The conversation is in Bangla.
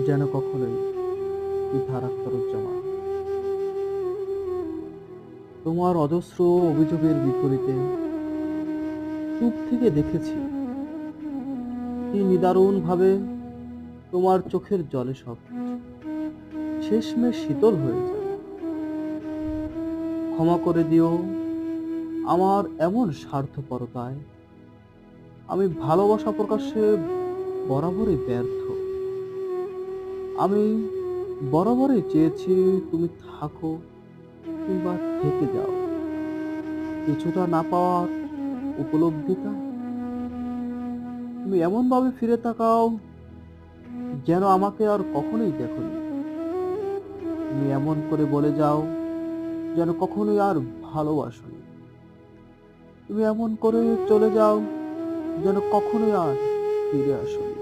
যেন কখনোই ইথারাক্তরুজ্জামান। তোমার অজস্র অভিযোগের বিপরীতে চুপ থেকে দেখেছি কি নিদারুণ ভাবে তোমার চোখের জলে সব শেষমেশ শীতল হয়ে যায়। ক্ষমা করে দিও আমার এমন স্বার্থপরতায়। আমি ভালোবাসা প্রকাশে বরাবরই ব্যর্থ। আমি বরাবরই চেয়েছি তুমি থাকো কিংবা থেকে যাও, কিছুটা না পাওয়ার উপলব্ধিটা। তুমি এমন ভাবে ফিরে তাকাও যেন আমাকে আর কখনোই দেখোনি। তুমি এমন করে বলে যাও যেন কখনোই আর ভালোবাসোনি। তুমি এমন করে চলে যাও যেন কখনোই আর ফিরে আসোনি।